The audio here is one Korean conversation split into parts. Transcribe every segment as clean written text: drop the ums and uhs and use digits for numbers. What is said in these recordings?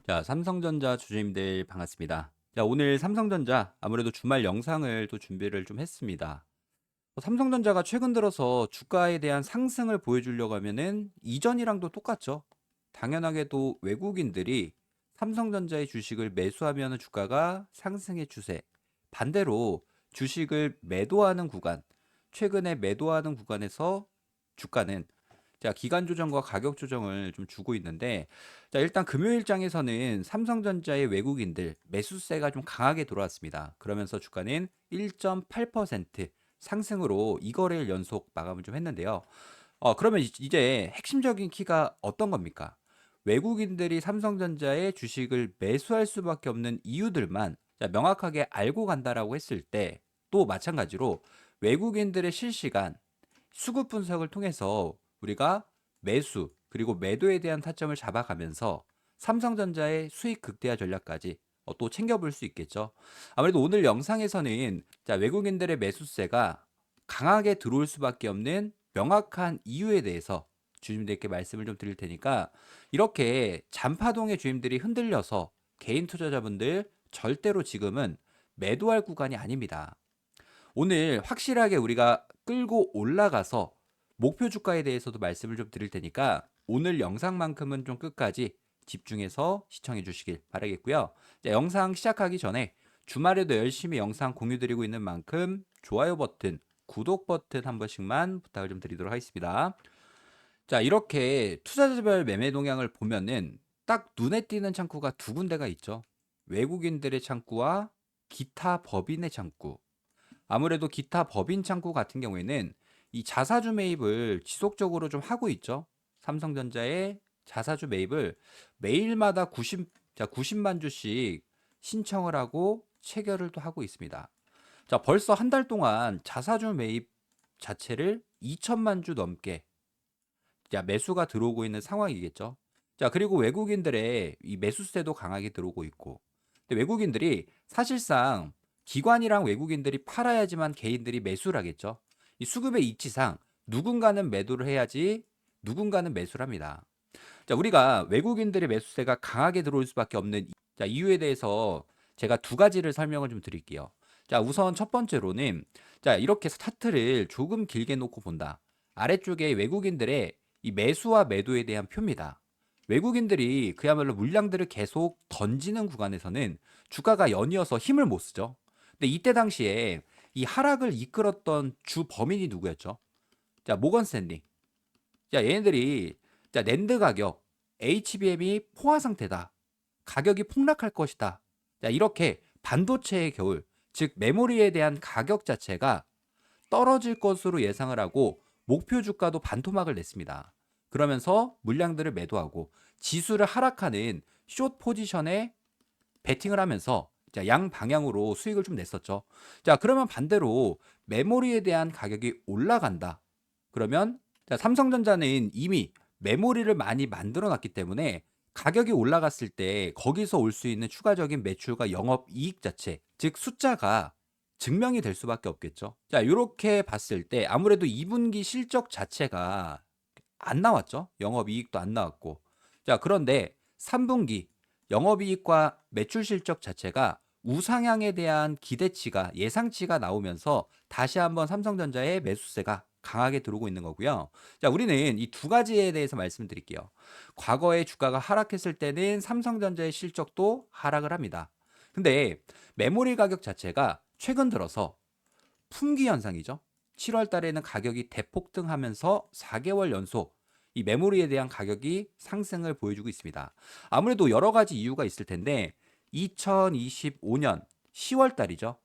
자, 삼성전자 주주님들 반갑습니다. 자, 오늘 삼성전자 아무래도 주말 영상을 또 준비를 좀 했습니다. 삼성전자가 최근 들어서 주가에 대한 상승을 보여주려고 하면은 이전이랑도 똑같죠. 당연하게도 외국인들이 삼성전자의 주식을 매수하면 주가가 상승의 추세. 반대로 주식을 매도하는 구간, 최근에 매도하는 구간에서 주가는 자, 기간 조정과 가격 조정을 좀 주고 있는데, 자, 일단 금요일장에서는 삼성전자의 외국인들 매수세가 좀 강하게 들어왔습니다. 그러면서 주가는 1.8% 상승으로 2거래일 연속 마감을 좀 했는데요. 그러면 이제 핵심적인 키가 어떤 겁니까? 외국인들이 삼성전자의 주식을 매수할 수밖에 없는 이유들만 자, 명확하게 알고 간다라고 했을 때 또 마찬가지로 외국인들의 실시간 수급 분석을 통해서 우리가 매수 그리고 매도에 대한 타점을 잡아가면서 삼성전자의 수익 극대화 전략까지 또 챙겨볼 수 있겠죠. 아무래도 오늘 영상에서는 자, 외국인들의 매수세가 강하게 들어올 수밖에 없는 명확한 이유에 대해서 주주님들께 말씀을 좀 드릴 테니까 이렇게 잔파동의 주임들이 흔들려서 개인 투자자분들 절대로 지금은 매도할 구간이 아닙니다. 오늘 확실하게 우리가 끌고 올라가서 목표 주가에 대해서도 말씀을 좀 드릴 테니까 오늘 영상만큼은 좀 끝까지 집중해서 시청해 주시길 바라겠고요. 자, 영상 시작하기 전에 주말에도 열심히 영상 공유 드리고 있는 만큼 좋아요 버튼, 구독 버튼 한 번씩만 부탁을 좀 드리도록 하겠습니다. 자, 이렇게 투자자별 매매 동향을 보면은 딱 눈에 띄는 창구가 두 군데가 있죠. 외국인들의 창구와 기타 법인의 창구. 아무래도 기타 법인 창구 같은 경우에는 이 자사주 매입을 지속적으로 좀 하고 있죠. 삼성전자의 자사주 매입을 매일마다 90만 주씩 신청을 하고 체결을 또 하고 있습니다. 자, 벌써 한 달 동안 자사주 매입 자체를 2천만 주 넘게 자, 매수가 들어오고 있는 상황이겠죠. 자, 그리고 외국인들의 이 매수세도 강하게 들어오고 있고. 근데 외국인들이 사실상 기관이랑 외국인들이 팔아야지만 개인들이 매수를 하겠죠. 이 수급의 이치상 누군가는 매도를 해야지 누군가는 매수를 합니다. 자, 우리가 외국인들의 매수세가 강하게 들어올 수밖에 없는 자, 이유에 대해서 제가 두 가지를 설명을 좀 드릴게요. 자, 우선 첫 번째로는 자, 이렇게 차트를 조금 길게 놓고 본다. 아래쪽에 외국인들의 이 매수와 매도에 대한 표입니다. 외국인들이 그야말로 물량들을 계속 던지는 구간에서는 주가가 연이어서 힘을 못 쓰죠. 근데 이때 당시에 이 하락을 이끌었던 주 범인이 누구였죠? 자, 모건 스탠리. 자, 얘네들이 자, 낸드 가격 HBM이 포화 상태다. 가격이 폭락할 것이다. 자, 이렇게 반도체의 겨울, 즉 메모리에 대한 가격 자체가 떨어질 것으로 예상을 하고 목표 주가도 반토막을 냈습니다. 그러면서 물량들을 매도하고 지수를 하락하는 숏 포지션에 베팅을 하면서 자, 양 방향으로 수익을 좀 냈었죠. 자, 그러면 반대로 메모리에 대한 가격이 올라간다. 그러면 자, 삼성전자는 이미 메모리를 많이 만들어 놨기 때문에 가격이 올라갔을 때 거기서 올 수 있는 추가적인 매출과 영업 이익 자체, 즉 숫자가 증명이 될 수밖에 없겠죠. 자, 이렇게 봤을 때 아무래도 2분기 실적 자체가 안 나왔죠. 영업 이익도 안 나왔고. 자, 그런데 3분기 영업이익과 매출 실적 자체가 우상향에 대한 기대치가 예상치가 나오면서 다시 한번 삼성전자의 매수세가 강하게 들어오고 있는 거고요. 자, 우리는 이 두 가지에 대해서 말씀드릴게요. 과거에 주가가 하락했을 때는 삼성전자의 실적도 하락을 합니다. 근데 메모리 가격 자체가 최근 들어서 품귀 현상이죠. 7월 달에는 가격이 대폭등하면서 4개월 연속 이 메모리에 대한 가격이 상승을 보여주고 있습니다. 아무래도 여러 가지 이유가 있을 텐데 2025년 10월 달이죠.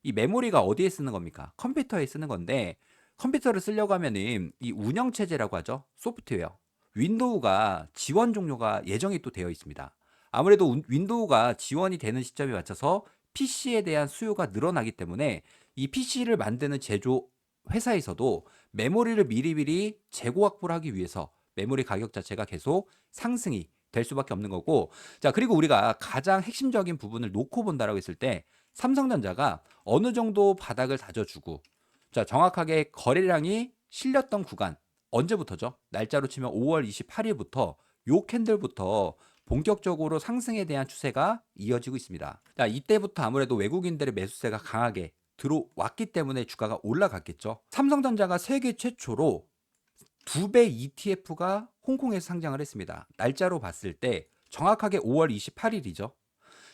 이 메모리가 어디에 쓰는 겁니까? 컴퓨터에 쓰는 건데 컴퓨터를 쓰려고 하면은 이 운영 체제라고 하죠. 소프트웨어. 윈도우가 지원 종료가 예정이 또 되어 있습니다. 아무래도 윈도우가 지원이 되는 시점에 맞춰서 PC에 대한 수요가 늘어나기 때문에 이 PC를 만드는 제조 회사에서도 메모리를 미리미리 재고 확보를 하기 위해서 메모리 가격 자체가 계속 상승이 될 수밖에 없는 거고. 자, 그리고 우리가 가장 핵심적인 부분을 놓고 본다라고 했을 때 삼성전자가 어느 정도 바닥을 다져주고 자, 정확하게 거래량이 실렸던 구간 언제부터죠? 날짜로 치면 5월 28일부터 요 캔들부터 본격적으로 상승에 대한 추세가 이어지고 있습니다. 자, 이때부터 아무래도 외국인들의 매수세가 강하게 들어왔기 때문에 주가가 올라갔겠죠. 삼성전자가 세계 최초로 2배 ETF가 홍콩에서 상장을 했습니다. 날짜로 봤을 때 정확하게 5월 28일이죠.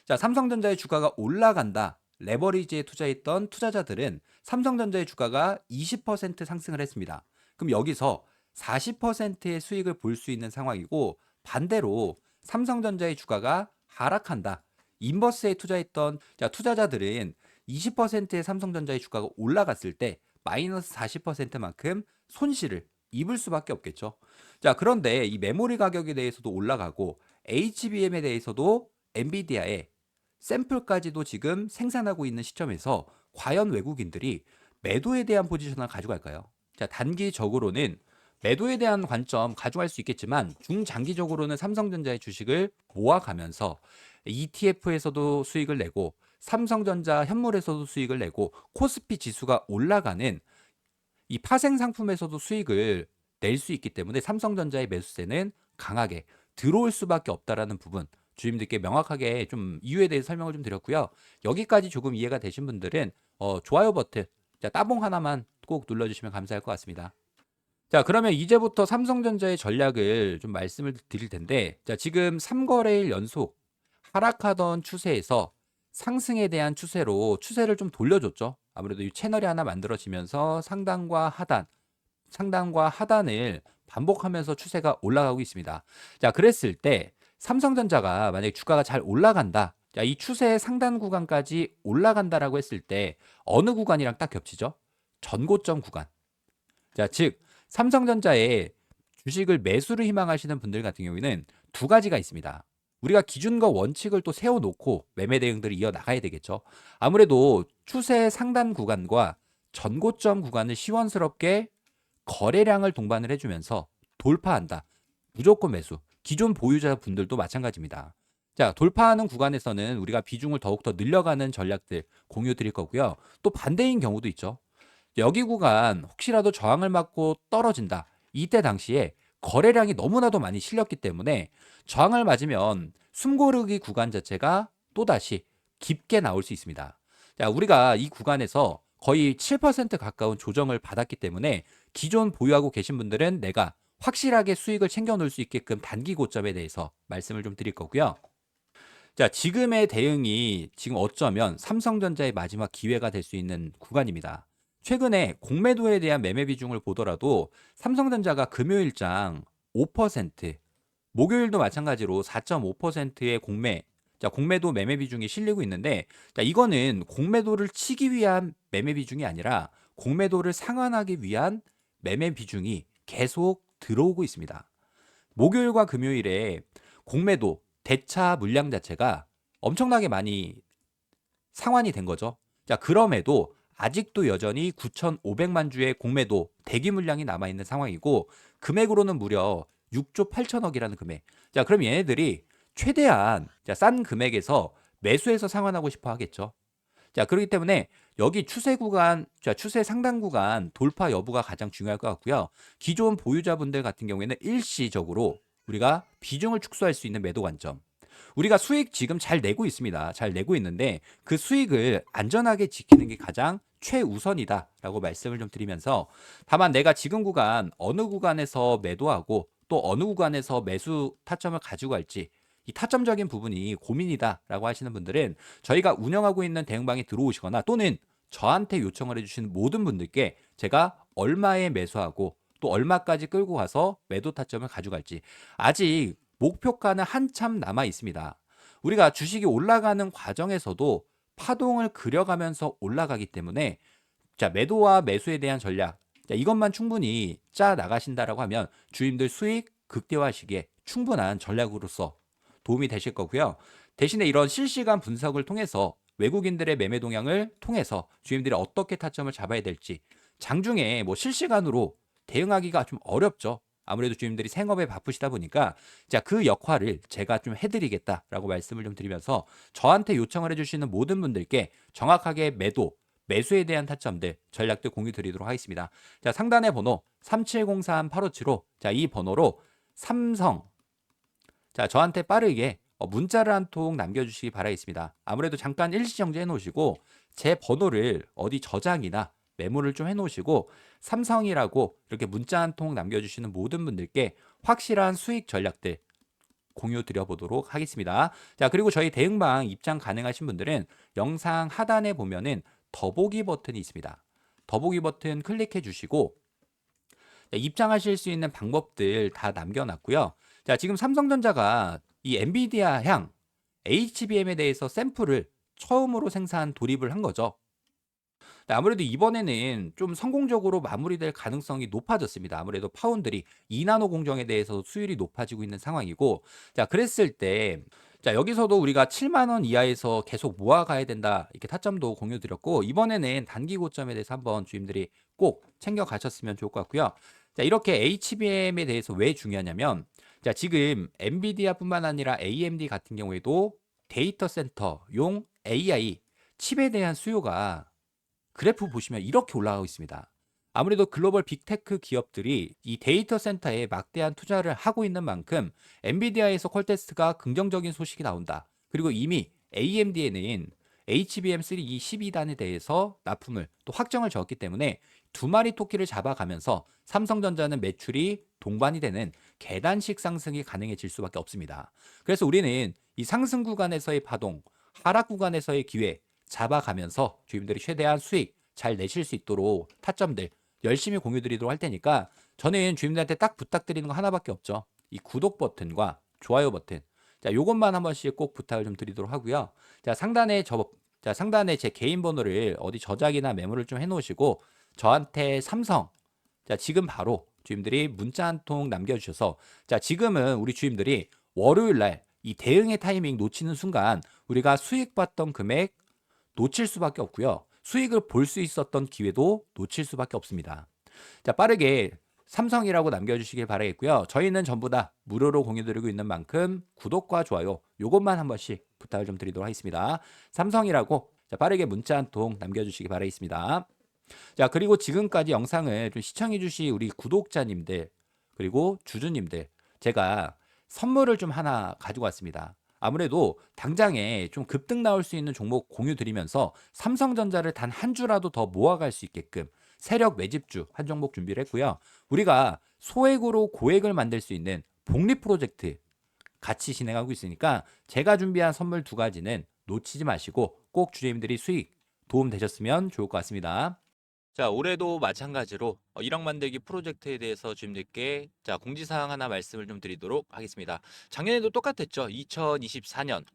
자, 삼성전자의 주가가 올라간다. 레버리지에 투자했던 투자자들은 삼성전자의 주가가 20% 상승을 했습니다. 그럼 여기서 40%의 수익을 볼 수 있는 상황이고, 반대로 삼성전자의 주가가 하락한다. 인버스에 투자했던 투자자들은 20%의 삼성전자의 주가가 올라갔을 때 마이너스 40%만큼 손실을 입을 수밖에 없겠죠. 자, 그런데 이 메모리 가격에 대해서도 올라가고 HBM에 대해서도 엔비디아의 샘플까지도 지금 생산하고 있는 시점에서 과연 외국인들이 매도에 대한 포지션을 가져갈까요? 자, 단기적으로는 매도에 대한 관점 가져갈 수 있겠지만 중장기적으로는 삼성전자의 주식을 모아가면서 ETF에서도 수익을 내고 삼성전자 현물에서도 수익을 내고 코스피 지수가 올라가는 이 파생 상품에서도 수익을 낼 수 있기 때문에 삼성전자의 매수세는 강하게 들어올 수밖에 없다라는 부분, 주임들께 명확하게 좀 이유에 대해서 설명을 좀 드렸고요. 여기까지 조금 이해가 되신 분들은 좋아요 버튼, 따봉 하나만 꼭 눌러주시면 감사할 것 같습니다. 자, 그러면 이제부터 삼성전자의 전략을 좀 말씀을 드릴 텐데, 자, 지금 3거래일 연속 하락하던 추세에서 상승에 대한 추세로 추세를 좀 돌려줬죠. 아무래도 이 채널이 하나 만들어지면서 상단과 하단을 반복하면서 추세가 올라가고 있습니다. 자, 그랬을 때 삼성전자가 만약에 주가가 잘 올라간다. 자, 이 추세의 상단 구간까지 올라간다라고 했을 때 어느 구간이랑 딱 겹치죠? 전고점 구간. 자, 즉 삼성전자의 주식을 매수를 희망하시는 분들 같은 경우에는 두 가지가 있습니다. 우리가 기준과 원칙을 또 세워놓고 매매 대응들을 이어나가야 되겠죠. 아무래도 추세 상단 구간과 전고점 구간을 시원스럽게 거래량을 동반을 해주면서 돌파한다. 무조건 매수. 기존 보유자 분들도 마찬가지입니다. 자, 돌파하는 구간에서는 우리가 비중을 더욱더 늘려가는 전략들 공유 드릴 거고요. 또 반대인 경우도 있죠. 여기 구간 혹시라도 저항을 맞고 떨어진다. 이때 당시에 거래량이 너무나도 많이 실렸기 때문에 저항을 맞으면 숨고르기 구간 자체가 또다시 깊게 나올 수 있습니다. 자, 우리가 이 구간에서 거의 7% 가까운 조정을 받았기 때문에 기존 보유하고 계신 분들은 내가 확실하게 수익을 챙겨 놓을 수 있게끔 단기 고점에 대해서 말씀을 좀 드릴 거고요. 자, 지금의 대응이 지금 어쩌면 삼성전자의 마지막 기회가 될 수 있는 구간입니다. 최근에 공매도에 대한 매매 비중을 보더라도 삼성전자가 금요일장 5%, 목요일도 마찬가지로 4.5%의 공매도 매매 비중이 실리고 있는데, 자, 이거는 공매도를 치기 위한 매매 비중이 아니라 공매도를 상환하기 위한 매매 비중이 계속 들어오고 있습니다. 목요일과 금요일에 공매도 대차 물량 자체가 엄청나게 많이 상환이 된 거죠. 자, 그럼에도 아직도 여전히 9,500만 주의 공매도 대기 물량이 남아 있는 상황이고, 금액으로는 무려 6조 8천억이라는 금액. 자, 그럼 얘네들이 최대한 싼 금액에서 매수해서 상환하고 싶어 하겠죠. 자, 그렇기 때문에 여기 추세 구간, 추세 상단 구간 돌파 여부가 가장 중요할 것 같고요. 기존 보유자분들 같은 경우에는 일시적으로 우리가 비중을 축소할 수 있는 매도 관점. 우리가 수익 지금 잘 내고 있습니다. 잘 내고 있는데 그 수익을 안전하게 지키는 게 가장 최우선이다라고 말씀을 좀 드리면서, 다만 내가 지금 구간 어느 구간에서 매도하고 또 어느 구간에서 매수 타점을 가지고 갈지, 이 타점적인 부분이 고민이다라고 하시는 분들은 저희가 운영하고 있는 대응방에 들어오시거나 또는 저한테 요청을 해주시는 모든 분들께 제가 얼마에 매수하고 또 얼마까지 끌고 가서 매도 타점을 가져갈지, 아직 목표가는 한참 남아 있습니다. 우리가 주식이 올라가는 과정에서도 파동을 그려가면서 올라가기 때문에, 자, 매도와 매수에 대한 전략, 자, 이것만 충분히 짜 나가신다라고 하면 주임들 수익 극대화시기에 충분한 전략으로서 도움이 되실 거고요. 대신에 이런 실시간 분석을 통해서 외국인들의 매매 동향을 통해서 주임들이 어떻게 타점을 잡아야 될지, 장중에 뭐 실시간으로 대응하기가 좀 어렵죠. 아무래도 주임들이 생업에 바쁘시다 보니까, 자, 그 역할을 제가 좀 해드리겠다라고 말씀을 좀 드리면서 저한테 요청을 해주시는 모든 분들께 정확하게 매수에 대한 타점들, 전략들 공유 드리도록 하겠습니다. 자, 상단의 번호 3703-8575, 자, 이 번호로 자, 저한테 빠르게 문자를 한 통 남겨주시기 바라겠습니다. 아무래도 잠깐 일시정지 해놓으시고 제 번호를 어디 저장이나 메모를 좀 해놓으시고 삼성이라고 이렇게 문자 한 통 남겨주시는 모든 분들께 확실한 수익 전략들 공유 드려보도록 하겠습니다. 자, 그리고 저희 대응방 입장 가능하신 분들은 영상 하단에 보면은 더보기 버튼이 있습니다. 더보기 버튼 클릭해 주시고 입장하실 수 있는 방법들 다 남겨놨고요. 자, 지금 삼성전자가 이 엔비디아 향 HBM에 대해서 샘플을 처음으로 생산 돌입을 한 거죠. 아무래도 이번에는 좀 성공적으로 마무리될 가능성이 높아졌습니다. 아무래도 파운드리 2나노 공정에 대해서 수율이 높아지고 있는 상황이고, 자, 그랬을 때, 자, 여기서도 우리가 7만 원 이하에서 계속 모아가야 된다. 이렇게 타점도 공유 드렸고, 이번에는 단기 고점에 대해서 한번 주임들이 꼭 챙겨 가셨으면 좋을 것 같고요. 자, 이렇게 HBM에 대해서 왜 중요하냐면, 자, 지금 엔비디아뿐만 아니라 AMD 같은 경우에도 데이터 센터용 AI 칩에 대한 수요가 그래프 보시면 이렇게 올라가고 있습니다. 아무래도 글로벌 빅테크 기업들이 이 데이터 센터에 막대한 투자를 하고 있는 만큼 엔비디아에서 퀄테스트가 긍정적인 소식이 나온다. 그리고 이미 AMD에는 HBM3 이 12단에 대해서 납품을 또 확정을 지었기 때문에 두 마리 토끼를 잡아가면서 삼성전자는 매출이 동반이 되는 계단식 상승이 가능해질 수밖에 없습니다. 그래서 우리는 이 상승 구간에서의 파동, 하락 구간에서의 기회 잡아가면서 주임들이 최대한 수익 잘 내실 수 있도록 타점들 열심히 공유 드리도록 할 테니까 저는 주임들한테 딱 부탁드리는 거 하나밖에 없죠. 이 구독 버튼과 좋아요 버튼. 자, 요것만 한 번씩 꼭 부탁을 좀 드리도록 하고요. 자, 상단에 제 개인 번호를 어디 저장이나 메모를 좀 해놓으시고 저한테 삼성. 자, 지금 바로 주임들이 문자 한 통 남겨주셔서 자, 지금은 우리 주임들이 월요일 날 이 대응의 타이밍 놓치는 순간 우리가 수익 봤던 금액 놓칠 수밖에 없고요. 수익을 볼 수 있었던 기회도 놓칠 수밖에 없습니다. 자, 빠르게 삼성이라고 남겨주시길 바라겠고요. 저희는 전부 다 무료로 공유드리고 있는 만큼 구독과 좋아요 요것만 한 번씩 부탁을 좀 드리도록 하겠습니다. 삼성이라고 자, 빠르게 문자 한 통 남겨주시기 바라겠습니다. 자, 그리고 지금까지 영상을 좀 시청해주신 우리 구독자님들 그리고 주주님들 제가 선물을 좀 하나 가지고 왔습니다. 아무래도 당장에 좀 급등 나올 수 있는 종목 공유 드리면서 삼성전자를 단 한 주라도 더 모아갈 수 있게끔 세력 매집주 한 종목 준비를 했고요. 우리가 소액으로 고액을 만들 수 있는 복리 프로젝트 같이 진행하고 있으니까 제가 준비한 선물 두 가지는 놓치지 마시고 꼭 주주님들이 수익 도움 되셨으면 좋을 것 같습니다. 자, 올해도 마찬가지로 1억 만들기 프로젝트에 대해서 주님들께 자, 공지사항 하나 말씀을 좀 드리도록 하겠습니다. 작년에도 똑같았죠. 2024년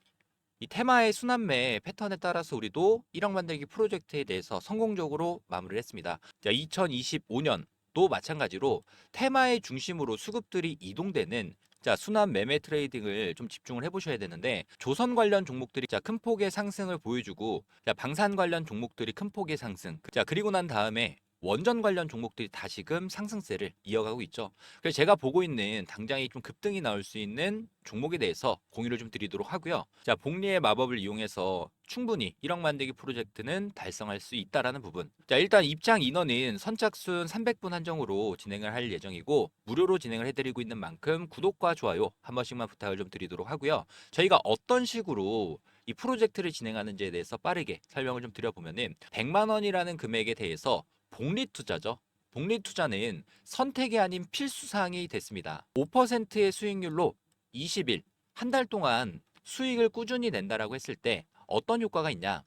이 테마의 순환매 패턴에 따라서 우리도 1억 만들기 프로젝트에 대해서 성공적으로 마무리를 했습니다. 자, 2025년도 마찬가지로 테마의 중심으로 수급들이 이동되는 자, 순환 매매 트레이딩을 좀 집중을 해보셔야 되는데 조선 관련 종목들이 자, 큰 폭의 상승을 보여주고 자, 방산 관련 종목들이 큰 폭의 상승 자, 그리고 난 다음에 원전 관련 종목들이 다시금 상승세를 이어가고 있죠. 그래서 제가 보고 있는 당장에 좀 급등이 나올 수 있는 종목에 대해서 공유를 좀 드리도록 하고요. 자, 복리의 마법을 이용해서 충분히 1억 만들기 프로젝트는 달성할 수 있다라는 부분. 자, 일단 입장 인원은 선착순 300분 한정으로 진행을 할 예정이고 무료로 진행을 해드리고 있는 만큼 구독과 좋아요 한 번씩만 부탁을 좀 드리도록 하고요. 저희가 어떤 식으로 이 프로젝트를 진행하는지에 대해서 빠르게 설명을 좀 드려보면은 100만 원이라는 금액에 대해서 복리 투자죠. 복리 투자는 선택이 아닌 필수 사항이 됐습니다. 5%의 수익률로 20일, 한 달 동안 수익을 꾸준히 낸다라고 했을 때 어떤 효과가 있냐?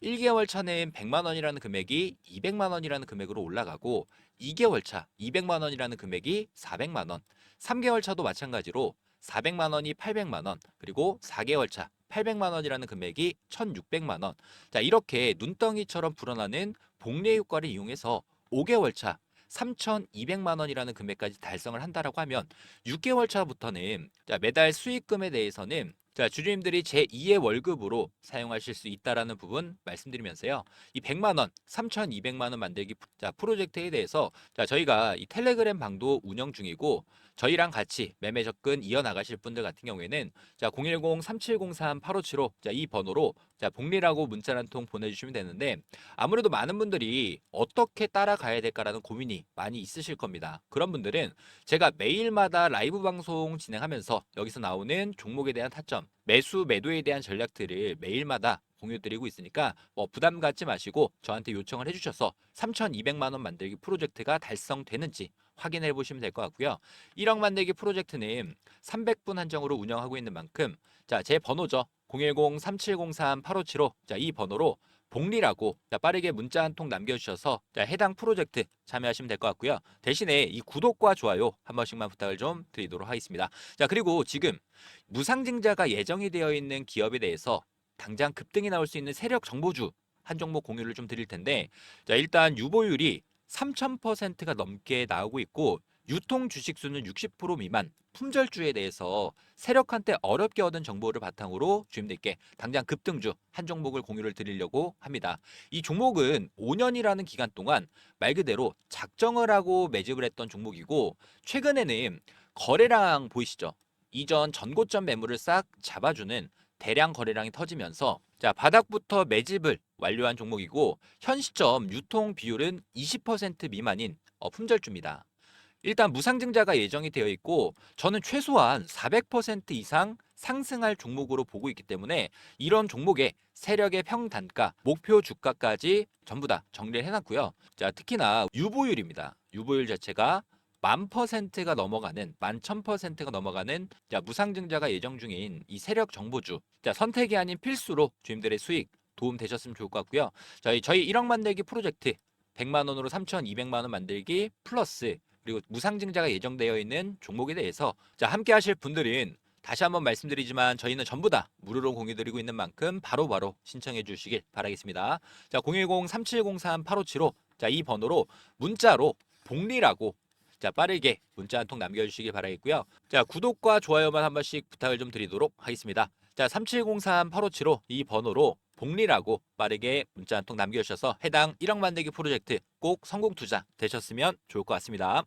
1개월 차는 100만 원이라는 금액이 200만 원이라는 금액으로 올라가고 2개월 차 200만 원이라는 금액이 400만 원, 3개월 차도 마찬가지로 400만 원이 800만 원, 그리고 4개월 차 800만 원이라는 금액이 1600만 원. 자, 이렇게 눈덩이처럼 불어나는 복리 효과를 이용해서 5개월 차 3,200만 원이라는 금액까지 달성을 한다라고 하면 6개월 차부터는 자, 매달 수익금에 대해서는 자, 주주님들이 제2의 월급으로 사용하실 수 있다라는 부분 말씀드리면서요. 이 100만 원, 3,200만 원 만들기 자, 프로젝트에 대해서 자, 저희가 이 텔레그램 방도 운영 중이고 저희랑 같이 매매 접근 이어나가실 분들 같은 경우에는 자, 010-3703-8575 자, 이 번호로 자, 복리라고 문자를 한 통 보내주시면 되는데 아무래도 많은 분들이 어떻게 따라가야 될까라는 고민이 많이 있으실 겁니다. 그런 분들은 제가 매일마다 라이브 방송 진행하면서 여기서 나오는 종목에 대한 타점, 매수, 매도에 대한 전략들을 매일마다 공유드리고 있으니까 뭐 부담 갖지 마시고 저한테 요청을 해주셔서 3,200만 원 만들기 프로젝트가 달성되는지 확인해 보시면 될 것 같고요. 1억 만들기 프로젝트는 300분 한정으로 운영하고 있는 만큼 자, 제 번호죠. 010-3703-8575. 자, 이 번호로 복리라고 자, 빠르게 문자 한 통 남겨주셔서 자, 해당 프로젝트 참여하시면 될 것 같고요. 대신에 이 구독과 좋아요 한 번씩만 부탁을 좀 드리도록 하겠습니다. 자, 그리고 지금 무상증자가 예정이 되어 있는 기업에 대해서 당장 급등이 나올 수 있는 세력 정보주 한 종목 공유를 좀 드릴 텐데 자, 일단 유보율이 3,000%가 넘게 나오고 있고 유통 주식 수는 60% 미만 품절주에 대해서 세력한테 어렵게 얻은 정보를 바탕으로 주임들께 당장 급등주 한 종목을 공유를 드리려고 합니다. 이 종목은 5년이라는 기간 동안 말 그대로 작정을 하고 매집을 했던 종목이고 최근에는 거래량 보이시죠? 이전 전고점 매물을 싹 잡아주는 대량 거래량이 터지면서 자, 바닥부터 매집을 완료한 종목이고 현 시점 유통 비율은 20% 미만인 품절주입니다. 일단 무상증자가 예정이 되어 있고 저는 최소한 400% 이상 상승할 종목으로 보고 있기 때문에 이런 종목의 세력의 평단가, 목표 주가까지 전부 다 정리를 해놨고요. 자, 특히나 유보율입니다. 유보율 자체가 10,000%가 넘어가는 11,000%가 넘어가는 자, 무상증자가 예정 중인 이 세력 정보주 자, 선택이 아닌 필수로 주임들의 수익 도움 되셨으면 좋을 것 같고요. 저희 1억 만들기 프로젝트 100만 원으로 3,200만 원 만들기 플러스 그리고 무상증자가 예정되어 있는 종목에 대해서 자, 함께 하실 분들은 다시 한번 말씀드리지만 저희는 전부 다 무료로 공유드리고 있는 만큼 바로바로 신청해 주시길 바라겠습니다. 자, 010-3703-8575 자, 이 번호로 문자로 복리라고 자, 빠르게 문자 한 통 남겨주시길 바라겠고요. 자, 구독과 좋아요만 한 번씩 부탁을 좀 드리도록 하겠습니다. 자, 3703-8575 이 번호로 복리라고 빠르게 문자 한 통 남겨주셔서 해당 1억 만들기 프로젝트 꼭 성공 투자 되셨으면 좋을 것 같습니다.